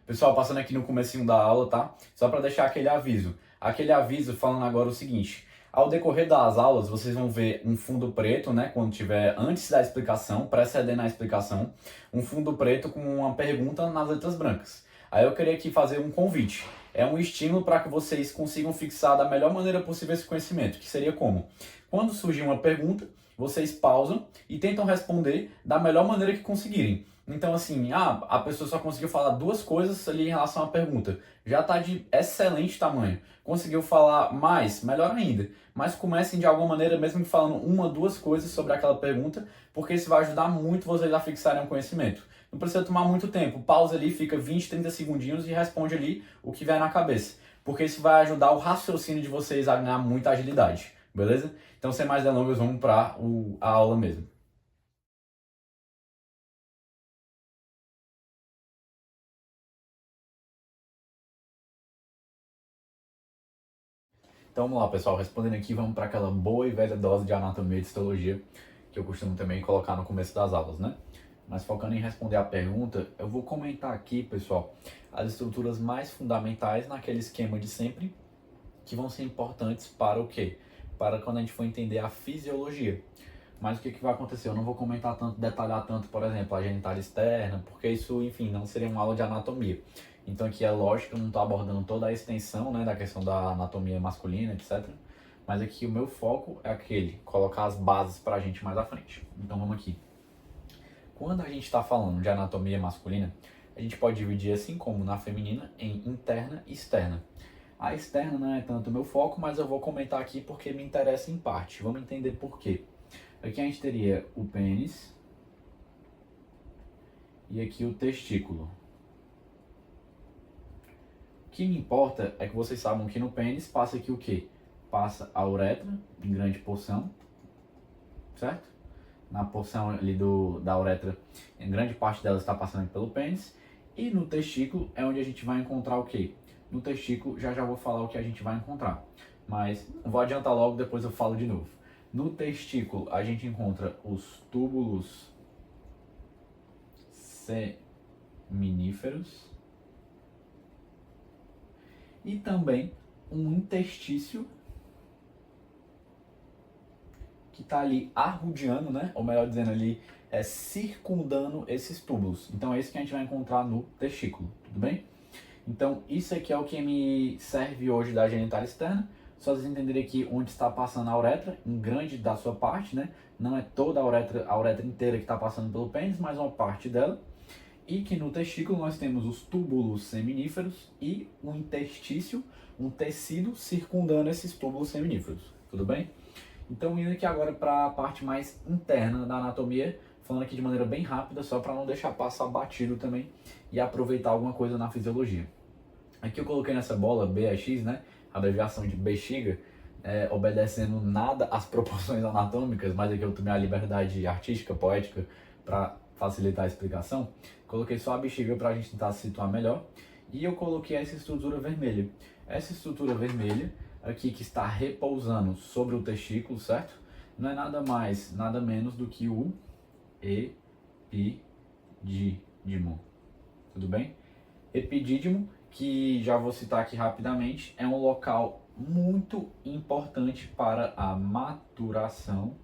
Pessoal, passando aqui no comecinho da aula, tá? Só para deixar aquele aviso. Aquele aviso falando agora o seguinte: ao decorrer das aulas, vocês vão ver um fundo preto, né? Quando tiver antes da explicação, precedendo a explicação, um fundo preto com uma pergunta nas letras brancas. Aí eu queria aqui fazer um convite. É um estímulo para que vocês consigam fixar da melhor maneira possível esse conhecimento, que seria como? Quando surgir uma pergunta, vocês pausam e tentam responder da melhor maneira que conseguirem. Então, assim, a pessoa só conseguiu falar duas coisas ali em relação à pergunta. Já está de excelente tamanho. Conseguiu falar mais? Melhor ainda. Mas comecem de alguma maneira, mesmo que falando uma, duas coisas sobre aquela pergunta, porque isso vai ajudar muito vocês a fixarem o conhecimento. Não precisa tomar muito tempo. Pausa ali, fica 20, 30 segundinhos e responde ali o que vier na cabeça. Porque isso vai ajudar o raciocínio de vocês a ganhar muita agilidade. Beleza? Então, sem mais delongas, vamos para a aula mesmo. Então vamos lá, pessoal, respondendo aqui, vamos para aquela boa e velha dose de anatomia e histologia que eu costumo também colocar no começo das aulas, né? Mas focando em responder a pergunta, eu vou comentar aqui, pessoal, as estruturas mais fundamentais naquele esquema de sempre, que vão ser importantes para o quê? Para quando a gente for entender a fisiologia. Mas o que vai acontecer? Eu não vou comentar tanto, detalhar tanto, por exemplo, a genitália externa, porque isso, enfim, não seria uma aula de anatomia. Então aqui é lógico que eu não estou abordando toda a extensão, né, da questão da anatomia masculina, etc. Mas aqui o meu foco é aquele, colocar as bases para a gente mais à frente. Então vamos aqui. Quando a gente está falando de anatomia masculina, a gente pode dividir assim como na feminina em interna e externa. A externa não é tanto o meu foco, mas eu vou comentar aqui porque me interessa em parte. Vamos entender por quê. Aqui a gente teria o pênis e aqui o testículo. O que me importa é que vocês saibam que no pênis passa aqui o quê? Passa a uretra, em grande porção, certo? Na porção ali da uretra, em grande parte dela está passando pelo pênis. E no testículo é onde a gente vai encontrar o quê? No testículo já vou falar o que a gente vai encontrar. Mas não vou adiantar logo, depois eu falo de novo. No testículo a gente encontra os túbulos seminíferos e também um interstício que está ali arrodeando, né? Ou melhor dizendo ali, circundando esses túbulos. Então é isso que a gente vai encontrar no testículo, tudo bem? Então isso aqui é o que me serve hoje da genitália externa. Só vocês entenderem aqui onde está passando a uretra, em grande da sua parte, né? Não é toda a uretra inteira que está passando pelo pênis, mas uma parte dela. E que no testículo nós temos os túbulos seminíferos e um interstício, um tecido circundando esses túbulos seminíferos, tudo bem? Então indo aqui agora para a parte mais interna da anatomia, falando aqui de maneira bem rápida, só para não deixar passar batido também e aproveitar alguma coisa na fisiologia. Aqui eu coloquei nessa bola BX, né, abreviação de bexiga, obedecendo nada às proporções anatômicas, mas aqui eu tomei a liberdade artística, poética, para facilitar a explicação. Coloquei só a bexiga para a gente tentar se situar melhor. E eu coloquei essa estrutura vermelha. Essa estrutura vermelha aqui que está repousando sobre o testículo, certo? Não é nada mais, nada menos do que o epidídimo. Tudo bem? Epidídimo, que já vou citar aqui rapidamente, é um local muito importante para a maturação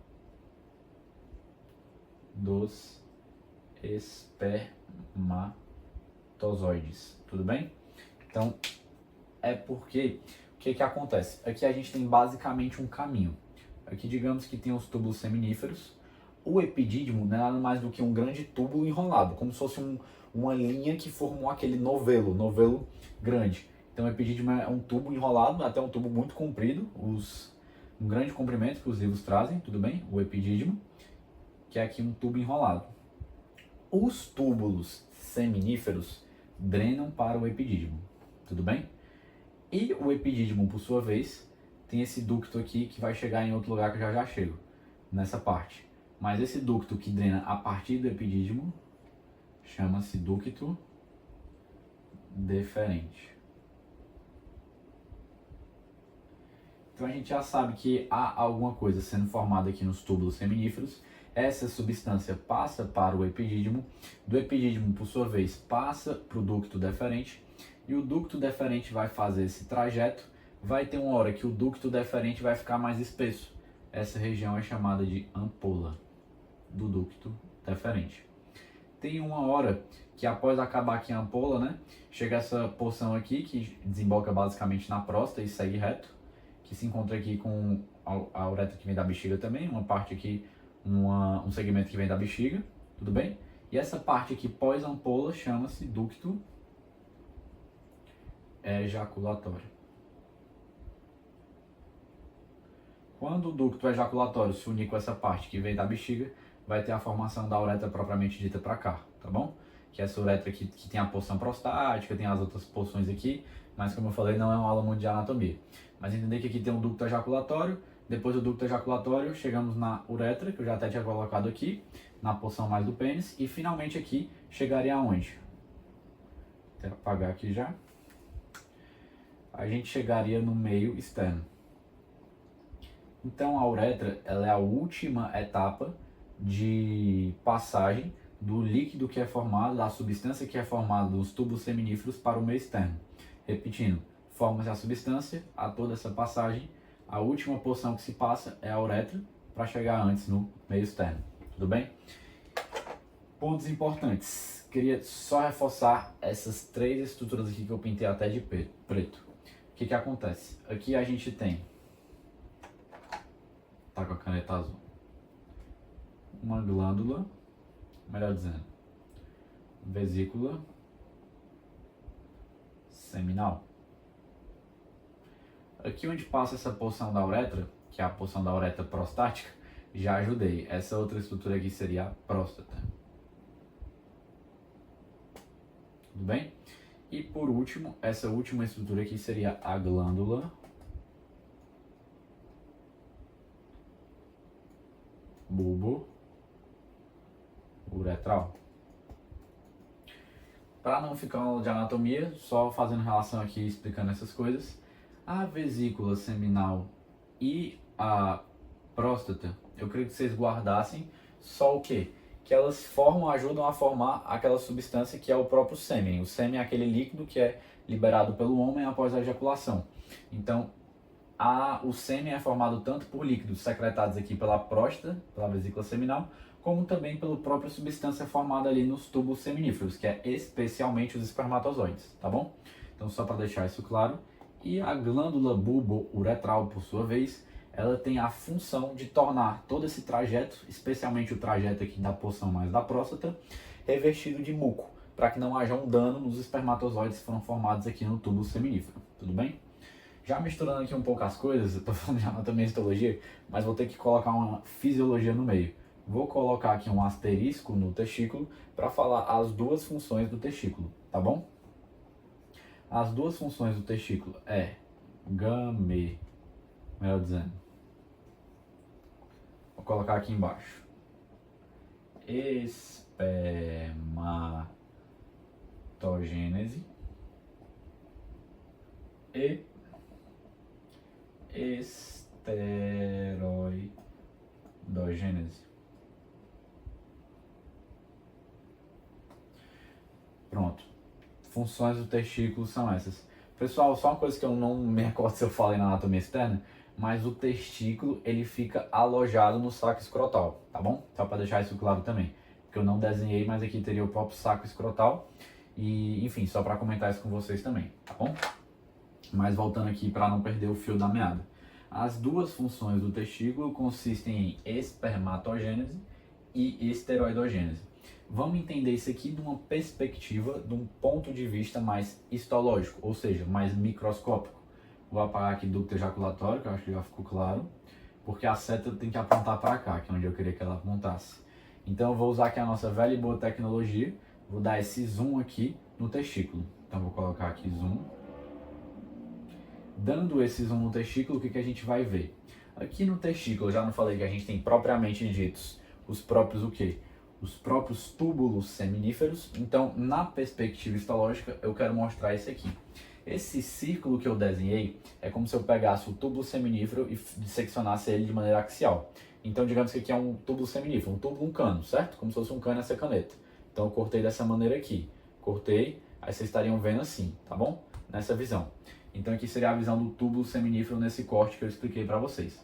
dos espermatozoides, tudo bem? Então, é porque, o que acontece? Aqui a gente tem basicamente um caminho. Aqui digamos que tem os túbulos seminíferos. O epidídimo não é nada mais do que um grande túbulo enrolado, como se fosse uma linha que formou aquele novelo grande. Então o epidídimo é um tubo enrolado, até um tubo muito comprido, um grande comprimento que os livros trazem, tudo bem? O epidídimo, que é aqui um tubo enrolado. Os túbulos seminíferos drenam para o epidídimo, tudo bem? E o epidídimo, por sua vez, tem esse ducto aqui que vai chegar em outro lugar que eu já chego, nessa parte. Mas esse ducto que drena a partir do epidídimo chama-se ducto deferente. Então a gente já sabe que há alguma coisa sendo formada aqui nos túbulos seminíferos. essa substância passa para o epidídimo, do epidídimo, por sua vez, passa para o ducto deferente, e o ducto deferente vai fazer esse trajeto, vai ter uma hora que o ducto deferente vai ficar mais espesso. Essa região é chamada de ampola do ducto deferente. Tem uma hora que após acabar aqui a ampola, né, chega essa porção aqui que desemboca basicamente na próstata e segue reto, que se encontra aqui com a uretra que vem da bexiga também, uma parte aqui, um segmento que vem da bexiga, tudo bem? E essa parte aqui pós-ampola chama-se ducto ejaculatório. Quando o ducto ejaculatório se unir com essa parte que vem da bexiga, vai ter a formação da uretra propriamente dita para cá, tá bom? Que é essa uretra aqui que tem a porção prostática, tem as outras porções aqui, mas como eu falei, não é uma aula muito de anatomia. Mas entender que aqui tem um ducto ejaculatório, depois do ducto ejaculatório chegamos na uretra, que eu já até tinha colocado aqui, na porção mais do pênis, e finalmente aqui chegaria aonde? Vou apagar aqui já. A gente chegaria no meio externo. Então a uretra, ela é a última etapa de passagem do líquido que é formado, da substância que é formada dos tubos seminíferos para o meio externo. Repetindo, forma-se a substância, a toda essa passagem, a última porção que se passa é a uretra para chegar antes no meio externo. Tudo bem? Pontos importantes. Queria só reforçar essas três estruturas aqui que eu pintei até de preto. O que acontece? Aqui a gente tem, tá com a caneta azul, uma glândula, melhor dizendo, vesícula seminal. Aqui onde passa essa porção da uretra, que é a porção da uretra prostática, já ajudei. Essa outra estrutura aqui seria a próstata. Tudo bem? E por último, essa última estrutura aqui seria a glândula bulbo uretral. Para não ficar uma aula de anatomia, só fazendo relação aqui, explicando essas coisas, a vesícula seminal e a próstata, eu creio que vocês guardassem só o quê? Que elas ajudam a formar aquela substância que é o próprio sêmen. O sêmen é aquele líquido que é liberado pelo homem após a ejaculação. Então, o sêmen é formado tanto por líquidos secretados aqui pela próstata, pela vesícula seminal, como também pela própria substância formada ali nos tubos seminíferos, que é especialmente os espermatozoides, tá bom? Então, só para deixar isso claro. E a glândula bulbo-uretral, por sua vez, ela tem a função de tornar todo esse trajeto, especialmente o trajeto aqui da porção mais da próstata, revestido de muco, para que não haja um dano nos espermatozoides que foram formados aqui no tubo seminífero, tudo bem? Já misturando aqui um pouco as coisas, eu tô falando de anatomia e histologia, mas vou ter que colocar uma fisiologia no meio. Vou colocar aqui um asterisco no testículo para falar as duas funções do testículo, tá bom? As duas funções do testículo é melhor dizendo, vou colocar aqui embaixo, espermatogênese e esteroidogênese. Pronto. Funções do testículo são essas. Pessoal, só uma coisa que eu não me recordo se eu falei na anatomia externa, mas o testículo ele fica alojado no saco escrotal, tá bom? Só para deixar isso claro também, porque eu não desenhei, mas aqui teria o próprio saco escrotal e, enfim, só para comentar isso com vocês também, tá bom? Mas voltando aqui para não perder o fio da meada. As duas funções do testículo consistem em espermatogênese e esteroidogênese. Vamos entender isso aqui de uma perspectiva, de um ponto de vista mais histológico, ou seja, mais microscópico. Vou apagar aqui ducto ejaculatório, que eu acho que já ficou claro, porque a seta tem que apontar para cá, que é onde eu queria que ela apontasse. Então eu vou usar aqui a nossa velha e boa tecnologia, vou dar esse zoom aqui no testículo. Então vou colocar aqui zoom. Dando esse zoom no testículo, o que a gente vai ver? Aqui no testículo, eu já não falei que a gente tem propriamente ditos os próprios o quê? Os próprios túbulos seminíferos. Então, na perspectiva histológica, eu quero mostrar isso aqui. Esse círculo que eu desenhei é como se eu pegasse o túbulo seminífero e disseccionasse ele de maneira axial. Então, digamos que aqui é um túbulo seminífero, um cano, certo? Como se fosse um cano essa caneta. Então, eu cortei dessa maneira aqui. Cortei, aí vocês estariam vendo assim, tá bom? Nessa visão. Então, aqui seria a visão do túbulo seminífero nesse corte que eu expliquei para vocês.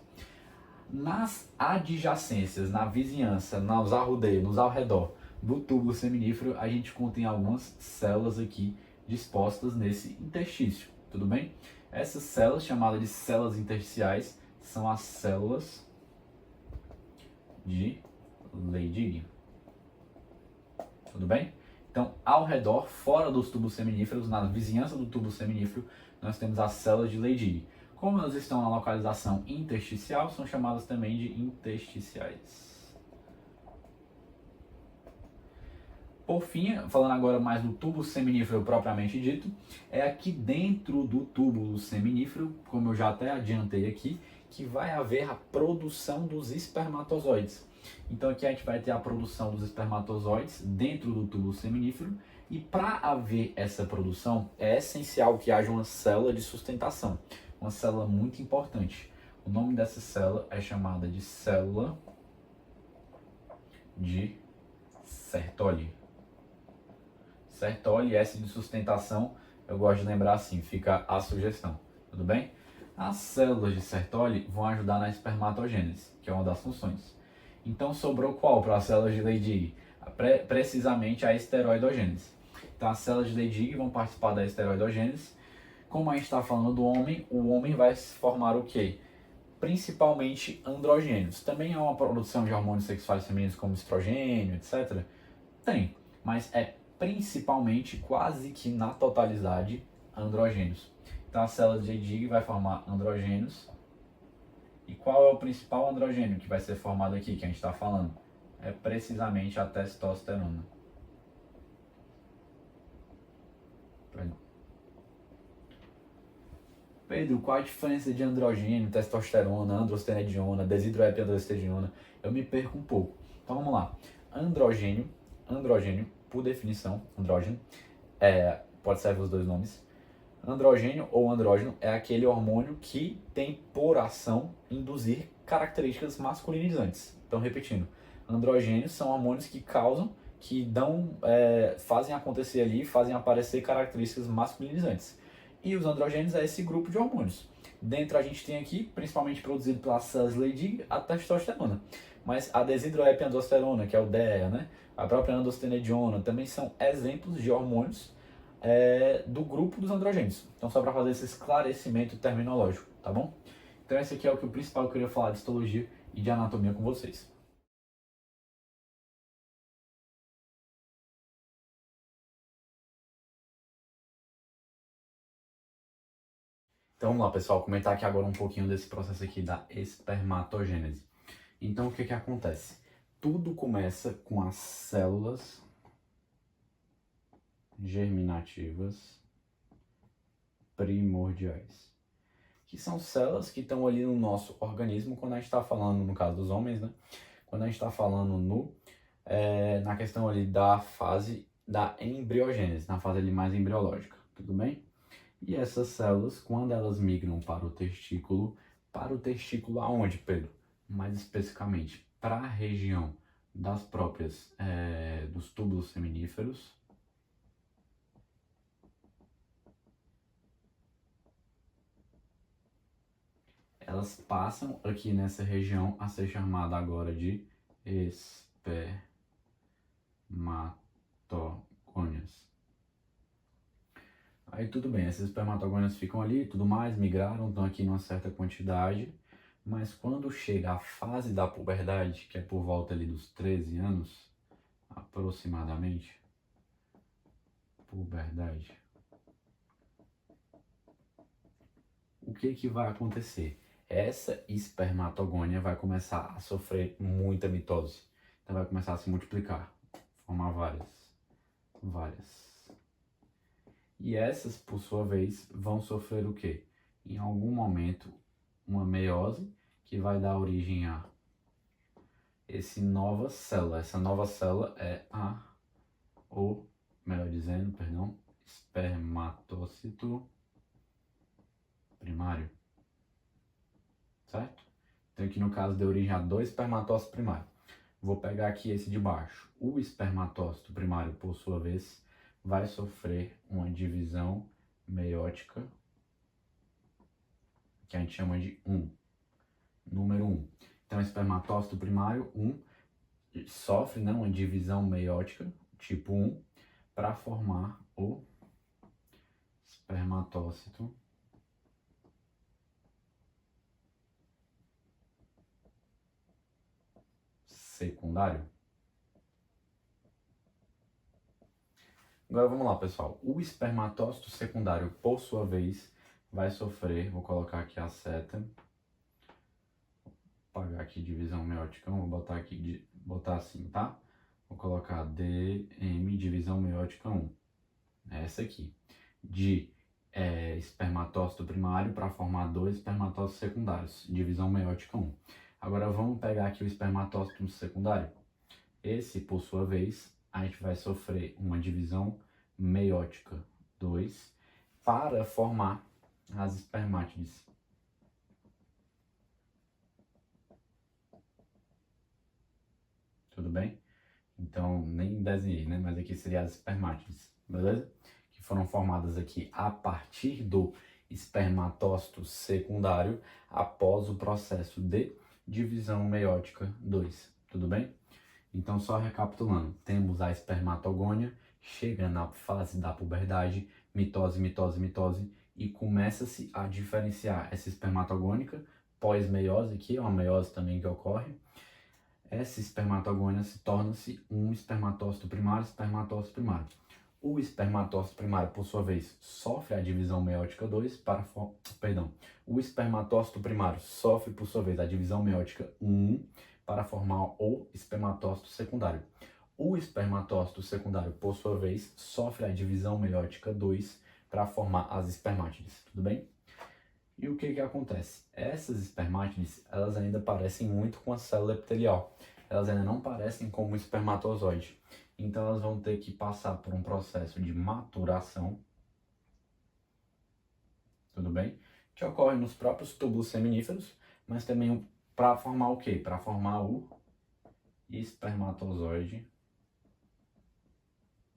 Nas adjacências, na vizinhança, nos arrodeios, nos ao redor do túbulo seminífero, a gente contém algumas células aqui dispostas nesse interstício, tudo bem? Essas células, chamadas de células intersticiais, são as células de Leydig. Tudo bem? Então, ao redor, fora dos túbulos seminíferos, na vizinhança do túbulo seminífero, nós temos as células de Leydig. Como elas estão na localização intersticial, são chamadas também de intersticiais. Por fim, falando agora mais do túbulo seminífero propriamente dito, é aqui dentro do túbulo seminífero, como eu já até adiantei aqui, que vai haver a produção dos espermatozoides. Então aqui a gente vai ter a produção dos espermatozoides dentro do túbulo seminífero, e para haver essa produção é essencial que haja uma célula de sustentação, uma célula muito importante. O nome dessa célula é chamada de célula de Sertoli. Sertoli, S de sustentação, eu gosto de lembrar assim, fica a sugestão, tudo bem? As células de Sertoli vão ajudar na espermatogênese, que é uma das funções. Então sobrou qual para as células de Leydig? Precisamente a esteroidogênese. Então as células de Leydig vão participar da esteroidogênese. Como a gente está falando do homem, o homem vai formar o quê? Principalmente androgênios. Também há uma produção de hormônios sexuais femininos como estrogênio, etc. Tem, mas é principalmente, quase que na totalidade, androgênios. Então a célula de Leydig vai formar androgênios. E qual é o principal androgênio que vai ser formado aqui, que a gente está falando? É precisamente a testosterona. Pedro, qual a diferença de androgênio, testosterona, androstenediona, desidroepiandrostenediona? Eu me perco um pouco. Então vamos lá. Androgênio, por definição, andrógeno, pode ser os dois nomes. Androgênio ou andrógeno é aquele hormônio que tem por ação induzir características masculinizantes. Então, repetindo, androgênios são hormônios que causam, que dão, fazem acontecer ali, fazem aparecer características masculinizantes. E os androgênios é esse grupo de hormônios. Dentro a gente tem aqui, principalmente produzido pelas células Leydig, a testosterona. Mas a desidroepiandrosterona, que é o DEA, né? A própria androstenediona, também são exemplos de hormônios do grupo dos androgênios. Então, só para fazer esse esclarecimento terminológico, tá bom? Então, esse aqui é o principal que eu queria falar de histologia e de anatomia com vocês. Então, vamos lá, pessoal, comentar aqui agora um pouquinho desse processo aqui da espermatogênese. Então, o que que acontece? Tudo começa com as células germinativas primordiais, que são células que estão ali no nosso organismo quando a gente está falando, no caso dos homens, né? Quando a gente está falando na questão ali da fase da embriogênese, na fase ali mais embriológica, tudo bem? E essas células, quando elas migram para o testículo aonde, Pedro? Mais especificamente, para a região das próprias, dos túbulos seminíferos, elas passam aqui nessa região a ser chamada agora de espermatogônias. Aí tudo bem, esses espermatogônias ficam ali, tudo mais, migraram, estão aqui numa certa quantidade, mas quando chega a fase da puberdade, que é por volta ali dos 13 anos, aproximadamente, puberdade, o que que vai acontecer? Essa espermatogônia vai começar a sofrer muita mitose, então vai começar a se multiplicar, formar várias. E essas, por sua vez, vão sofrer o quê? Em algum momento, uma meiose, que vai dar origem a essa nova célula. Essa nova célula é espermatócito primário. Certo? Então aqui no caso deu origem a 2 espermatócitos primários. Vou pegar aqui esse de baixo. O espermatócito primário, por sua vez, vai sofrer uma divisão meiótica, que a gente chama de 1. Número 1. Então, espermatócito primário, 1, sofre, né, uma divisão meiótica, tipo 1, para formar o espermatócito secundário. Agora vamos lá, pessoal. O espermatócito secundário, por sua vez, vai sofrer, vou colocar aqui a seta, vou apagar aqui divisão meiótica, vou botar aqui, botar assim, tá? Vou colocar DM, divisão meiótica 1. Essa aqui. De espermatócito primário para formar 2 espermatócitos secundários, divisão meiótica 1. Agora vamos pegar aqui o espermatócito secundário. Esse, por sua vez, a gente vai sofrer uma divisão meiótica 2 para formar as espermátides. Tudo bem? Então, nem desenhei, né? Mas aqui seria as espermátides, beleza? Que foram formadas aqui a partir do espermatócito secundário após o processo de divisão meiótica 2, tudo bem? Então, só recapitulando, temos a espermatogônia, chega na fase da puberdade, mitose, mitose, mitose, e começa-se a diferenciar essa espermatogônica, pós-meiose, que é uma meiose também que ocorre. Essa espermatogônia se torna-se um espermatócito primário, espermatócito primário. O espermatócito primário, por sua vez, sofre a divisão meiótica 2 para... O espermatócito primário sofre, por sua vez, a divisão meiótica 1 para formar o espermatócito secundário. O espermatócito secundário, por sua vez, sofre a divisão meiótica 2 para formar as espermátides, tudo bem? E o que acontece? Essas espermátides, elas ainda parecem muito com a célula epitelial. Elas ainda não parecem como um espermatozoide. Então elas vão ter que passar por um processo de maturação, tudo bem? Que ocorre nos próprios túbulos seminíferos, mas também para formar o quê? Para formar o espermatozoide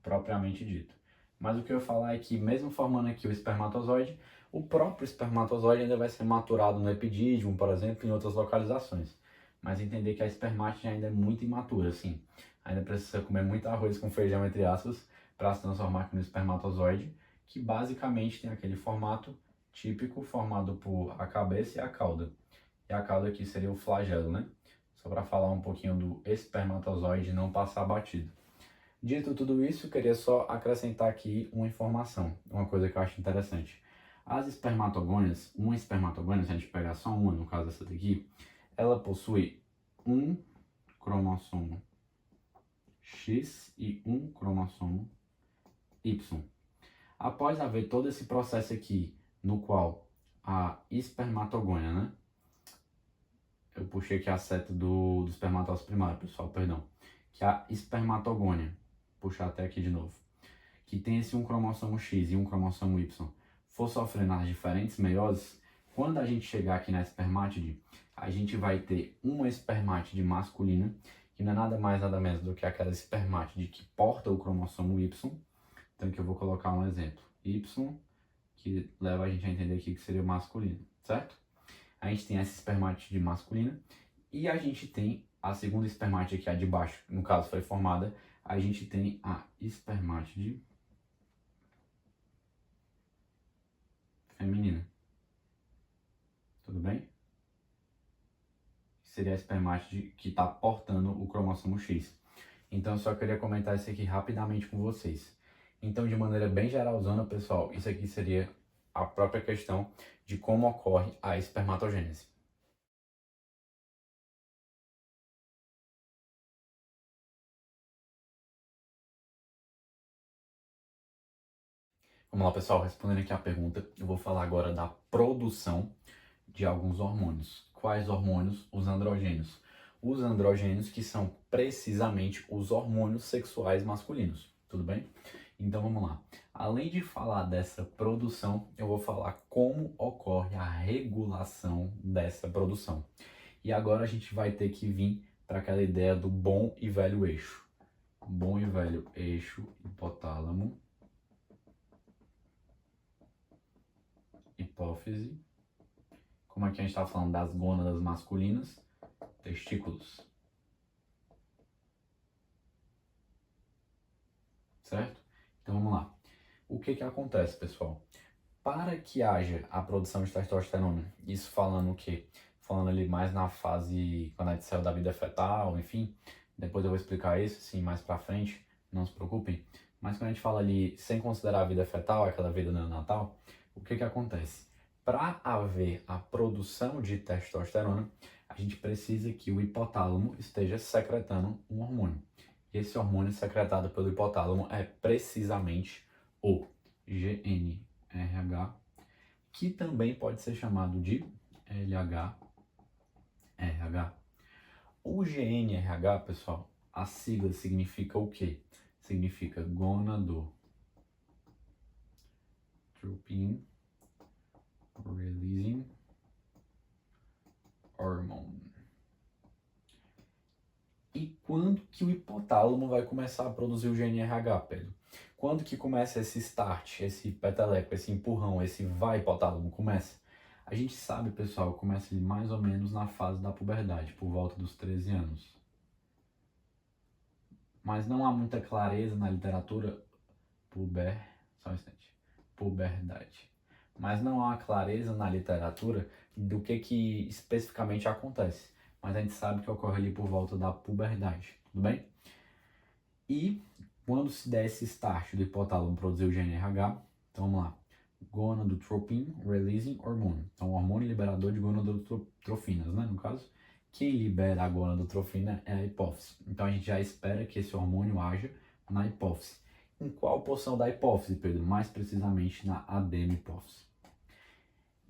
propriamente dito. Mas o que eu ia falar é que, mesmo formando aqui o espermatozoide, o próprio espermatozoide ainda vai ser maturado no epidídimo, por exemplo, em outras localizações. Mas entender que a espermátide ainda é muito imatura, assim. Ainda precisa comer muito arroz com feijão, entre aspas, para se transformar aqui no espermatozoide, que basicamente tem aquele formato típico formado por a cabeça e a cauda. E a cauda aqui seria o flagelo, né? Só para falar um pouquinho do espermatozoide e não passar batido. Dito tudo isso, eu queria só acrescentar aqui uma informação, uma coisa que eu acho interessante. As espermatogônias, uma espermatogônia, se a gente pegar só uma, no caso dessa daqui, ela possui um cromossomo X e um cromossomo Y. Após haver todo esse processo aqui, no qual a espermatogônia, né? Eu puxei aqui a seta do espermatócito primário, pessoal, perdão. Que a espermatogônia, puxar até aqui de novo, que tem esse um cromossomo X e um cromossomo Y, for sofrendo as diferentes meioses, quando a gente chegar aqui na espermátide, a gente vai ter uma espermátide masculina, que não é nada mais nada menos do que aquela espermátide que porta o cromossomo Y. Então aqui eu vou colocar um exemplo, Y, que leva a gente a entender aqui que seria o masculino, certo? A gente tem essa espermátide masculina e a gente tem a segunda espermátide aqui, a de baixo, no caso foi formada, a gente tem a espermátide feminina. Tudo bem? Seria a espermátide que está portando o cromossomo X. Então eu só queria comentar isso aqui rapidamente com vocês. Então, de maneira bem geralzona, pessoal, isso aqui seria a própria questão de como ocorre a espermatogênese. Vamos lá, pessoal, respondendo aqui a pergunta, eu vou falar agora da produção de alguns hormônios. Quais hormônios? Os androgênios. Os androgênios que são precisamente os hormônios sexuais masculinos, tudo bem? Então vamos lá. Além de falar dessa produção, eu vou falar como ocorre a regulação dessa produção. E agora a gente vai ter que vir para aquela ideia do bom e velho eixo. Bom e velho eixo hipotálamo, hipófise. Como aqui a gente está falando das gônadas masculinas, testículos. Certo? Então vamos lá. O que acontece, pessoal? Para que haja a produção de testosterona, isso falando o quê? Falando ali mais na fase, quando a gente saiu da vida fetal, enfim, depois eu vou explicar isso, sim, mais pra frente, não se preocupem. Mas quando a gente fala ali, sem considerar a vida fetal, aquela vida neonatal, o que acontece? Para haver a produção de testosterona, a gente precisa que o hipotálamo esteja secretando um hormônio. Esse hormônio secretado pelo hipotálamo é precisamente o GnRH, que também pode ser chamado de LHRH. O GnRH, pessoal, a sigla significa o quê? Significa gonadotropin releasing hormone. E quando que o hipotálamo vai começar a produzir o GnRH, Pedro? Quando que começa esse start, esse peteleco, esse empurrão, esse vai hipotálamo começa? A gente sabe, pessoal, começa ali mais ou menos na fase da puberdade, por volta dos 13 anos. Mas não há muita clareza na literatura só um instante. Puberdade. Mas não há clareza na literatura do que especificamente acontece. Mas a gente sabe que ocorre ali por volta da puberdade, tudo bem? E quando se der esse start do hipotálamo produzir o GnRH, então vamos lá, gonadotropin releasing hormone, então hormônio liberador de gonadotrofinas, né, no caso, quem libera a gonadotrofina é a hipófise. Então a gente já espera que esse hormônio haja na hipófise. Em qual porção da hipófise, Pedro? Mais precisamente na adenohipófise.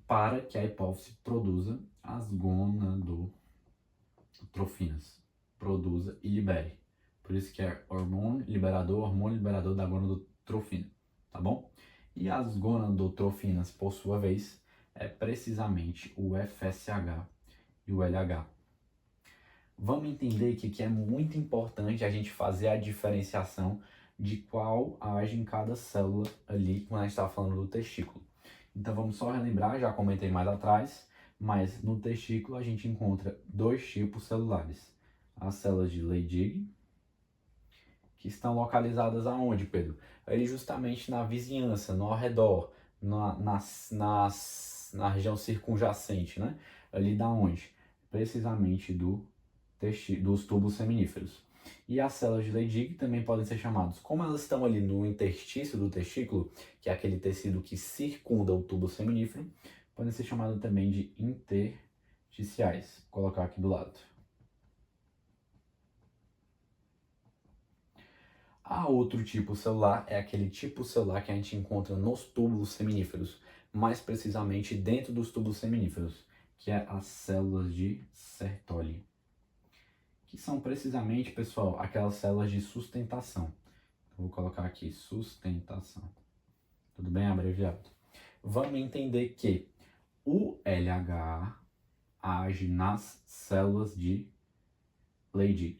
Para que a hipófise produza as gonadotrofinas, produza e libere. Por isso que é hormônio liberador da gonadotrofina, tá bom? E as gonadotrofinas, por sua vez, é precisamente o FSH e o LH. Vamos entender que é muito importante a gente fazer a diferenciação de qual age em cada célula ali quando a gente está falando do testículo. Então vamos só relembrar, já comentei mais atrás, mas no testículo a gente encontra dois tipos celulares. As células de Leydig, que estão localizadas aonde, Pedro? Ali justamente na vizinhança, no ao redor, na região circunjacente, né? Ali da onde? Precisamente dos túbulos seminíferos. E as células de Leydig também podem ser chamadas, como elas estão ali no interstício do testículo, que é aquele tecido que circunda o túbulo seminífero, podem ser chamadas também de intersticiais. Vou colocar aqui do lado. A outro tipo celular é aquele tipo celular que a gente encontra nos túbulos seminíferos, mais precisamente dentro dos túbulos seminíferos, que é as células de Sertoli, que são precisamente, pessoal, aquelas células de sustentação. Vou colocar aqui, sustentação. Tudo bem? Abreviado. Vamos entender que o LH age nas células de Leydig.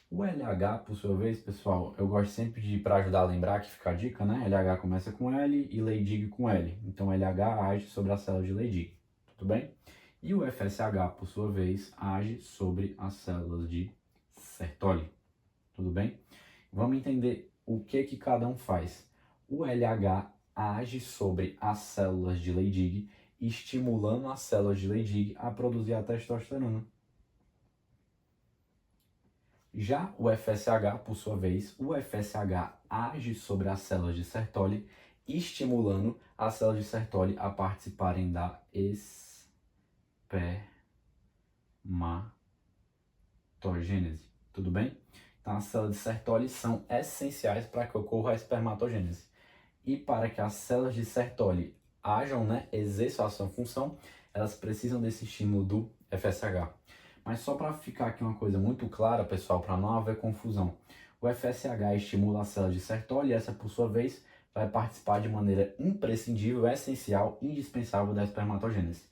O LH, por sua vez, pessoal, eu gosto sempre de, para ajudar a lembrar, que fica a dica, né? LH começa com L e Leydig com L. Então, LH age sobre a célula de Leydig, tudo bem? E o FSH, por sua vez, age sobre as células de Sertoli, tudo bem? Vamos entender o que cada um faz. O LH age sobre as células de Leydig, estimulando as células de Leydig a produzir a testosterona. Já o FSH, por sua vez, o FSH age sobre as células de Sertoli, estimulando as células de Sertoli a participarem da espermatogênese. Tudo bem? Então, as células de Sertoli são essenciais para que ocorra a espermatogênese. E para que as células de Sertoli ajam, né, exerçam a sua função, elas precisam desse estímulo do FSH. Mas só para ficar aqui uma coisa muito clara, pessoal, para não haver confusão. O FSH estimula as células de Sertoli e essa, por sua vez, vai participar de maneira imprescindível, essencial, indispensável da espermatogênese.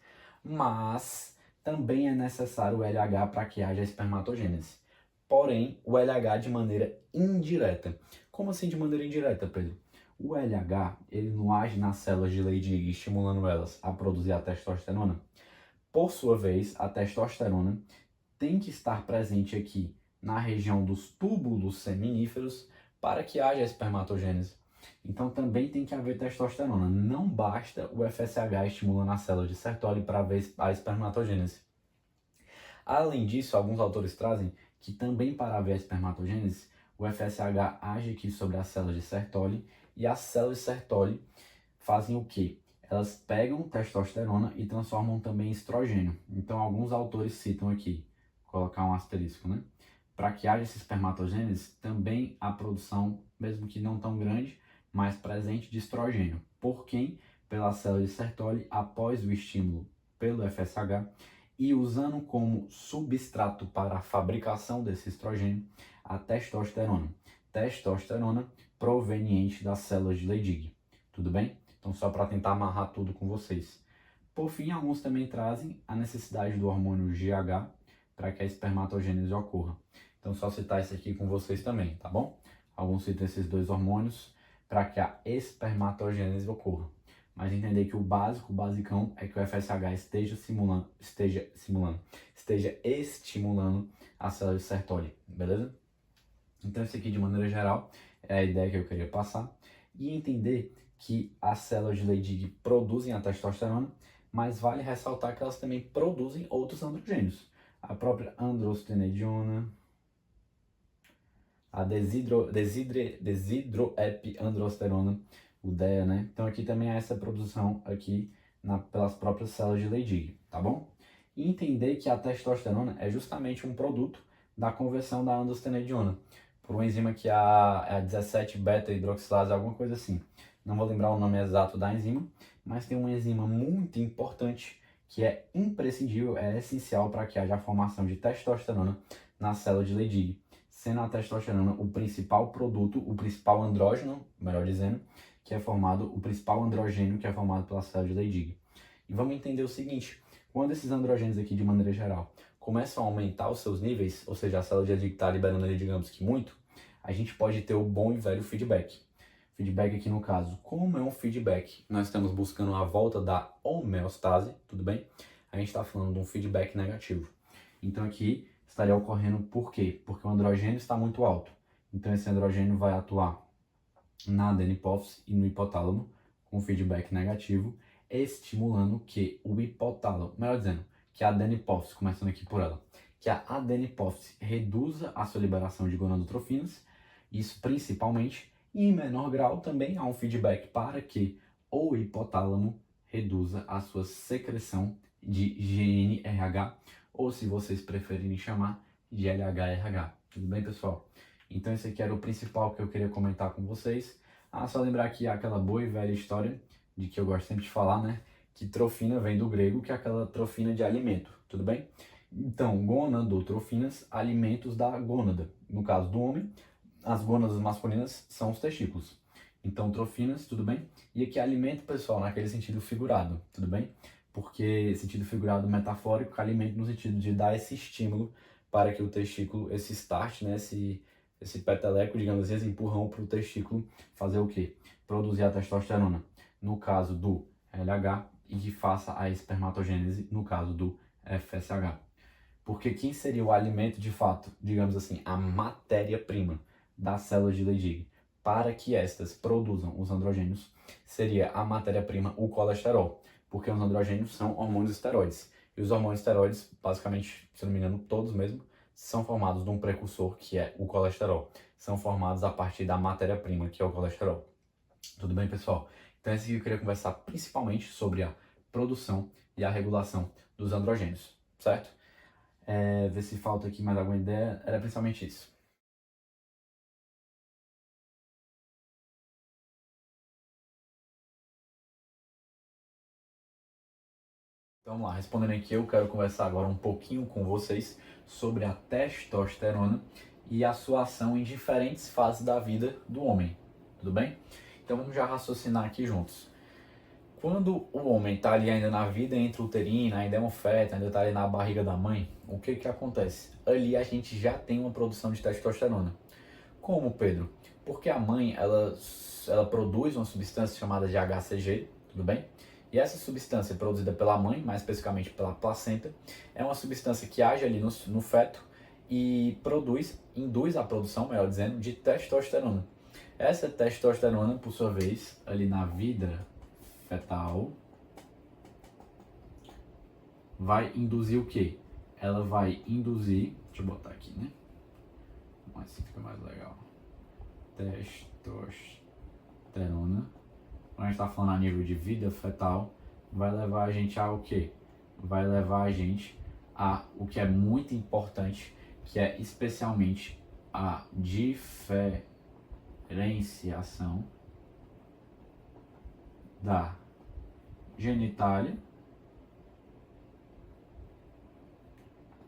mas também é necessário o LH para que haja espermatogênese. Porém, o LH de maneira indireta. Como assim de maneira indireta, Pedro? O LH, ele não age nas células de Leydig, estimulando elas a produzir a testosterona. Por sua vez, a testosterona tem que estar presente aqui na região dos túbulos seminíferos para que haja espermatogênese. Então também tem que haver testosterona. Não basta o FSH estimulando as células de Sertoli para haver a espermatogênese. Além disso, alguns autores trazem que também para haver a espermatogênese, o FSH age aqui sobre as células de Sertoli e as células de Sertoli fazem o quê? Elas pegam testosterona e transformam também em estrogênio. Então alguns autores citam aqui, vou colocar um asterisco, né? Para que haja essa espermatogênese, também a produção, mesmo que não tão grande, mas presente de estrogênio. Por quem? Pela célula de Sertoli após o estímulo pelo FSH e usando como substrato para a fabricação desse estrogênio a testosterona. Testosterona proveniente das células de Leydig. Tudo bem? Então, só para tentar amarrar tudo com vocês. Por fim, alguns também trazem a necessidade do hormônio GH para que a espermatogênese ocorra. Então, só citar isso aqui com vocês também, tá bom? Alguns citam esses dois hormônios para que a espermatogênese ocorra. Mas entender que o básico, o basicão, é que o FSH esteja estimulando a célula de Sertoli, beleza? Então, isso aqui, de maneira geral, é a ideia que eu queria passar. E entender que as células de Leydig produzem a testosterona, mas vale ressaltar que elas também produzem outros androgênios. A própria androstenediona, a desidroepiandrosterona, o DEA, né? Então aqui também há essa produção aqui pelas próprias células de Leydig, tá bom? E entender que a testosterona é justamente um produto da conversão da androstenediona, por uma enzima que é a 17-beta-hidroxilase, alguma coisa assim. Não vou lembrar o nome exato da enzima, mas tem uma enzima muito importante que é imprescindível, é essencial para que haja a formação de testosterona na célula de Leydig, sendo a testosterona o principal produto, o principal andrógeno, melhor dizendo, que é formado, o principal androgênio que é formado pela célula de Leydig. E vamos entender o seguinte, quando esses androgênios aqui, de maneira geral, começam a aumentar os seus níveis, ou seja, a célula de Leydig está liberando ali, digamos que muito, a gente pode ter o bom e velho feedback. Feedback aqui no caso, como é um feedback? Nós estamos buscando a volta da homeostase, tudo bem? A gente está falando de um feedback negativo. Então aqui estaria ocorrendo por quê? Porque o androgênio está muito alto. Então esse androgênio vai atuar na adenipófise e no hipotálamo com feedback negativo, estimulando que o hipotálamo, melhor dizendo, que a adenipófise, começando aqui por ela, que a adenipófise reduza a sua liberação de gonadotrofinas, isso principalmente, e em menor grau também há um feedback para que o hipotálamo reduza a sua secreção de GnRH, ou se vocês preferirem chamar, de LHRH. Tudo bem, pessoal? Então esse aqui era o principal que eu queria comentar com vocês. Só lembrar aqui aquela boa e velha história, de que eu gosto sempre de falar, né? Que trofina vem do grego, que é aquela trofina de alimento, tudo bem? Então, gonadotrofinas, alimentos da gônada. No caso do homem, as gônadas masculinas são os testículos. Então, trofinas, tudo bem? E aqui alimento, pessoal, naquele sentido figurado, tudo bem? Porque sentido figurado metafórico, alimento no sentido de dar esse estímulo para que o testículo, esse start, né, esse peteleco, digamos assim, esse empurrão para o testículo fazer o quê? Produzir a testosterona, no caso do LH, e que faça a espermatogênese, no caso do FSH. Porque quem seria o alimento de fato, digamos assim, a matéria-prima das células de Leydig para que estas produzam os androgênios, seria a matéria-prima, o colesterol, porque os androgênios são hormônios esteroides. E os hormônios esteroides, basicamente, se não me engano, todos mesmo, são formados de um precursor que é o colesterol. São formados a partir da matéria-prima, que é o colesterol. Tudo bem, pessoal? Então, esse aqui eu queria conversar principalmente sobre a produção e a regulação dos androgênios, certo? Ver se falta aqui mais alguma ideia, era principalmente isso. Então, vamos lá, respondendo aqui, eu quero conversar agora um pouquinho com vocês sobre a testosterona e a sua ação em diferentes fases da vida do homem, tudo bem? Então, vamos já raciocinar aqui juntos. Quando o homem está ali ainda na vida intrauterina, ainda é um feto, ainda está ali na barriga da mãe, o que que acontece? Ali a gente já tem uma produção de testosterona. Como, Pedro? Porque a mãe, ela produz uma substância chamada de HCG, tudo bem? E essa substância produzida pela mãe, mais especificamente pela placenta, é uma substância que age ali no feto e induz a produção, melhor dizendo, de testosterona. Essa testosterona, por sua vez, ali na vida fetal, vai induzir o quê? Ela vai induzir, deixa eu botar aqui, né? Assim fica mais legal. Testosterona, quando a gente está falando a nível de vida fetal, vai levar a gente a o quê? Vai levar a gente a o que é muito importante, que é especialmente a diferenciação da genitália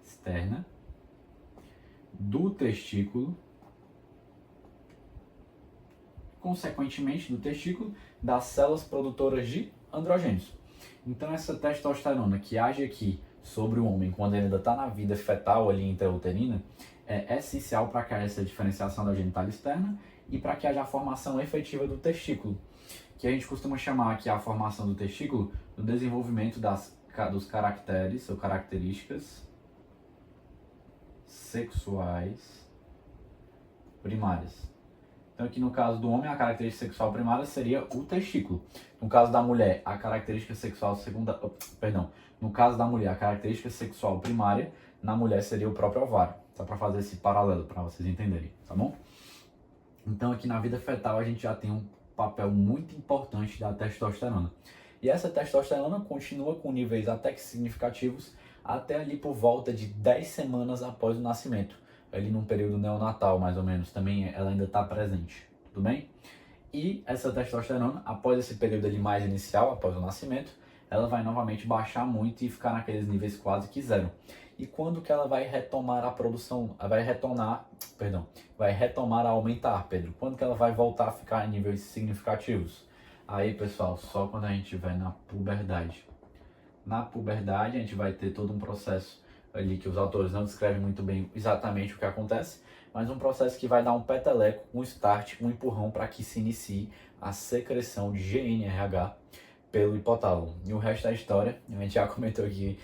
externa do testículo, consequentemente do testículo, das células produtoras de androgênios. Então essa testosterona que age aqui sobre o homem quando ele ainda está na vida fetal ali intrauterina é essencial para que haja essa diferenciação da genitália externa e para que haja a formação efetiva do testículo, que a gente costuma chamar aqui a formação do testículo do desenvolvimento dos caracteres ou características sexuais primárias. Então aqui no caso do homem a característica sexual primária seria o testículo. No caso da mulher a característica sexual no caso da mulher a característica sexual primária na mulher seria o próprio ovário. Só para fazer esse paralelo para vocês entenderem, tá bom? Então aqui na vida fetal a gente já tem um papel muito importante da testosterona. E essa testosterona continua com níveis até que significativos até ali por volta de 10 semanas após o nascimento. Ali num período neonatal, mais ou menos, também ela ainda está presente, tudo bem? E essa testosterona, após esse período ali mais inicial, após o nascimento, ela vai novamente baixar muito e ficar naqueles níveis quase que zero. E quando que ela vai retomar a produção, vai retomar a aumentar, Pedro? Quando que ela vai voltar a ficar em níveis significativos? Aí, pessoal, só quando a gente estiver na puberdade. Na puberdade, a gente vai ter todo um processo ali que os autores não descrevem muito bem exatamente o que acontece, mas um processo que vai dar um peteleco, um start, um empurrão para que se inicie a secreção de GNRH pelo hipotálamo. E o resto da história, a gente já comentou aqui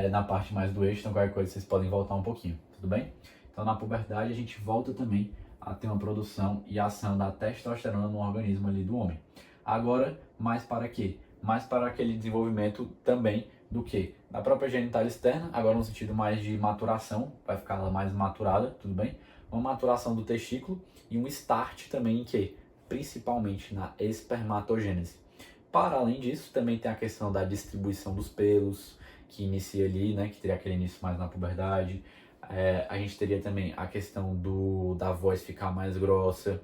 na parte mais do eixo, então qualquer coisa vocês podem voltar um pouquinho, tudo bem? Então na puberdade a gente volta também a ter uma produção e ação da testosterona no organismo ali do homem. Agora, mais para quê? Mais para aquele desenvolvimento também do que? Da própria genitália externa, agora no sentido mais de maturação, vai ficar ela mais maturada, tudo bem? Uma maturação do testículo e um start também em que? Principalmente na espermatogênese. Para além disso, também tem a questão da distribuição dos pelos, que inicia ali, né, que teria aquele início mais na puberdade. A gente teria também a questão da voz ficar mais grossa,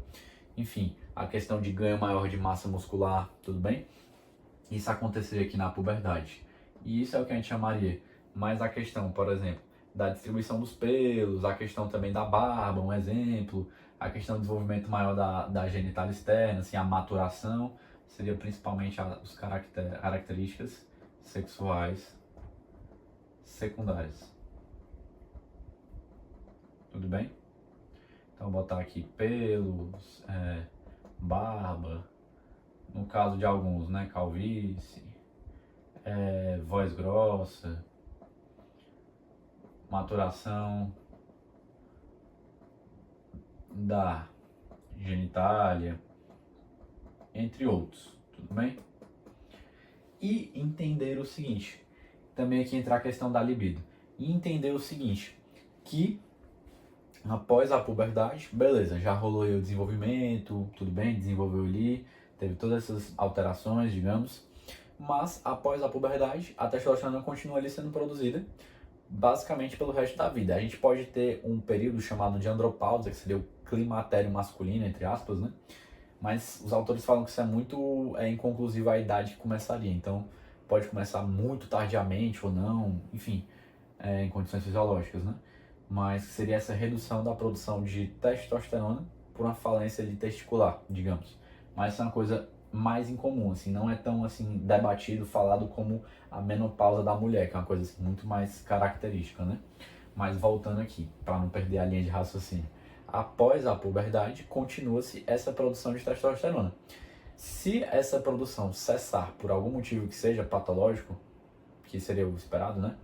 enfim, a questão de ganho maior de massa muscular, tudo bem? Isso aconteceria aqui na puberdade. E isso é o que a gente chamaria mais a questão, por exemplo, da distribuição dos pelos, a questão também da barba, um exemplo, a questão do desenvolvimento maior da genitália externa, assim, a maturação, seria principalmente as características sexuais secundárias. Tudo bem? Então vou botar aqui pelos, barba, no caso de alguns, né, calvície, voz grossa, maturação da genitália, entre outros, tudo bem? E entender o seguinte, também aqui entra a questão da libido, e entender o seguinte, que após a puberdade, beleza, já rolou aí o desenvolvimento, tudo bem, desenvolveu ali, teve todas essas alterações, digamos, mas após a puberdade, a testosterona continua ali sendo produzida, basicamente pelo resto da vida. A gente pode ter um período chamado de andropausa, que seria o climatério masculino, entre aspas, né? Mas os autores falam que isso é muito inconclusivo a idade que começaria, então pode começar muito tardiamente ou não, enfim, em condições fisiológicas, né? Mas seria essa redução da produção de testosterona por uma falência testicular, digamos. Mas isso é uma coisa mais incomum, assim, não é tão assim debatido, falado como a menopausa da mulher, que é uma coisa assim, muito mais característica, né? Mas voltando aqui, para não perder a linha de raciocínio. Após a puberdade, continua-se essa produção de testosterona. Se essa produção cessar por algum motivo que seja patológico, que seria o esperado, né?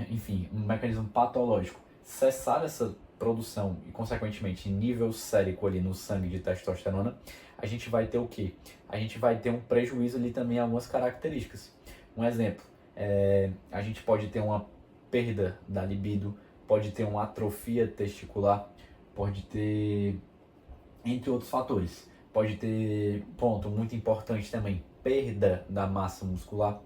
Enfim, um mecanismo patológico, cessar essa produção e, consequentemente, nível sérico ali no sangue de testosterona, a gente vai ter o quê? A gente vai ter um prejuízo ali também em algumas características. Um exemplo, a gente pode ter uma perda da libido, pode ter uma atrofia testicular, pode ter, entre outros fatores, pode ter, ponto muito importante também, perda da massa muscular.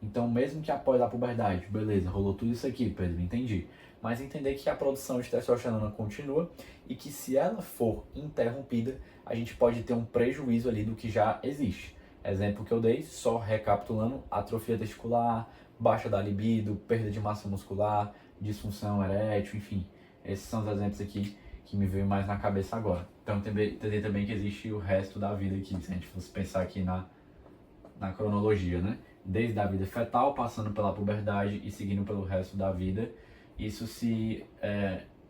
Então, mesmo que após a puberdade, beleza, rolou tudo isso aqui, Pedro, entendi. Mas entender que a produção de testosterona continua e que se ela for interrompida, a gente pode ter um prejuízo ali do que já existe. Exemplo que eu dei, só recapitulando, atrofia testicular, baixa da libido, perda de massa muscular, disfunção erétil, enfim. Esses são os exemplos aqui que me veio mais na cabeça agora. Então, entender também que existe o resto da vida aqui, se a gente fosse pensar aqui na cronologia, né? Desde a vida fetal, passando pela puberdade e seguindo pelo resto da vida. Isso se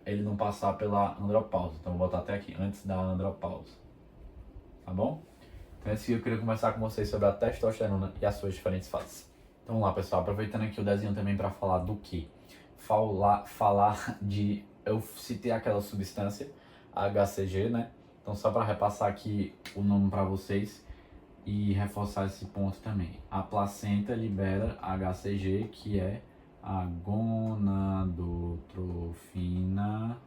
ele não passar pela andropausa. Então, vou botar até aqui, antes da andropausa. Tá bom? Então, esse eu queria conversar com vocês sobre a testosterona e as suas diferentes fases. Então, vamos lá, pessoal. Aproveitando aqui o desenho também para falar do que? Falar de... Eu citei aquela substância, HCG, né? Então, só para repassar aqui o nome para vocês e reforçar esse ponto também. A placenta libera HCG, que é a gonadotrofina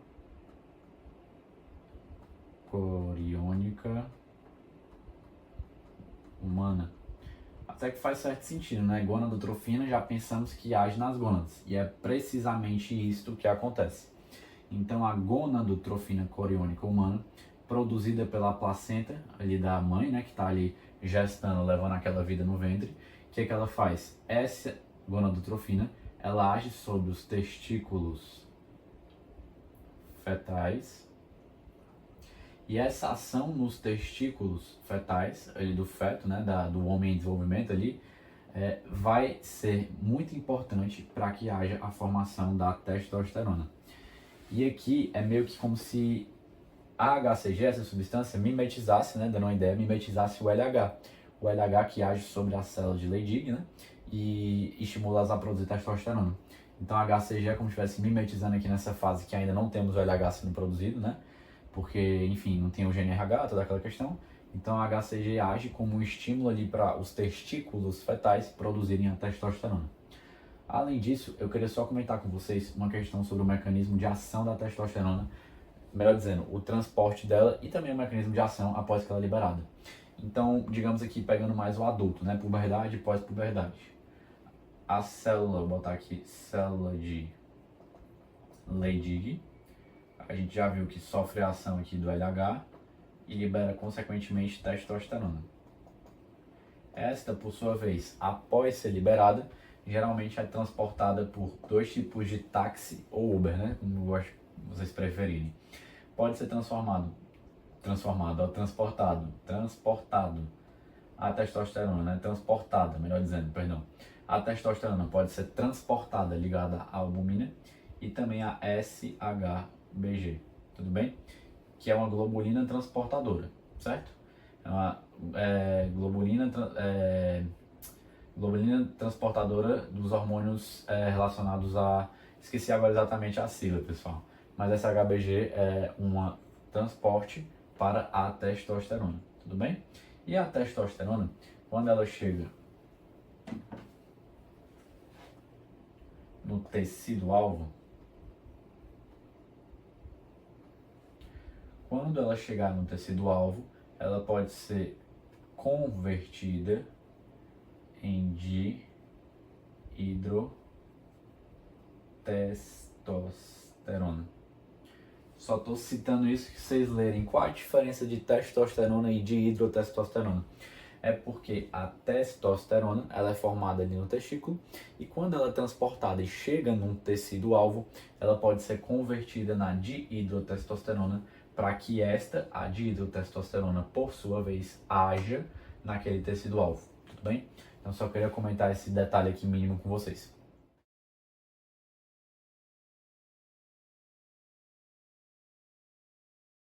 coriônica humana. Até que faz certo sentido, né? Gonadotrofina, já pensamos que age nas gônadas. E é precisamente isto que acontece. Então, a gonadotrofina coriônica humana, produzida pela placenta ali da mãe, né? Que está ali gestando, levando aquela vida no ventre. O que ela faz? Essa gonadotrofina, ela age sobre os testículos fetais. E essa ação nos testículos fetais, ali do feto, né, do homem em desenvolvimento ali, vai ser muito importante para que haja a formação da testosterona. E aqui é meio que como se a HCG, essa substância, mimetizasse, né, dando uma ideia, mimetizasse o LH. O LH que age sobre as células de Leydig, né, e estimula elas a produzir testosterona. Então a HCG é como se estivesse mimetizando aqui nessa fase que ainda não temos o LH sendo produzido, né, porque, enfim, não tem o GNRH, toda aquela questão. Então a HCG age como um estímulo ali para os testículos fetais produzirem a testosterona. Além disso, eu queria só comentar com vocês uma questão sobre o mecanismo de ação da testosterona, melhor dizendo, o transporte dela e também o mecanismo de ação após que ela é liberada. Então, digamos aqui, pegando mais o adulto, né, puberdade e pós-puberdade. A célula, vou botar aqui, célula de Leydig, a gente já viu que sofre a ação aqui do LH e libera consequentemente testosterona. Esta, por sua vez, após ser liberada, geralmente é transportada por dois tipos de táxi ou Uber, né? Como vocês preferirem. Pode ser transportado. A testosterona, né? Transportada, melhor dizendo, perdão. A testosterona pode ser transportada ligada à albumina e também a SHBG, tudo bem? Que é uma globulina transportadora, certo? É uma globulina transportadora dos hormônios relacionados a... Esqueci agora exatamente a sigla, pessoal. Mas essa HBG é um transporte para a testosterona, tudo bem? E a testosterona, quando ela chega no tecido-alvo, quando ela chegar no tecido-alvo, ela pode ser convertida em dihidrotestosterona. Só estou citando isso que vocês lerem. Qual a diferença de testosterona e dihidrotestosterona? É porque a testosterona ela é formada ali no testículo e quando ela é transportada e chega num tecido-alvo, ela pode ser convertida na dihidrotestosterona para que a dihidrotestosterona, por sua vez, haja naquele tecido alvo, tudo bem? Então só queria comentar esse detalhe aqui mínimo com vocês.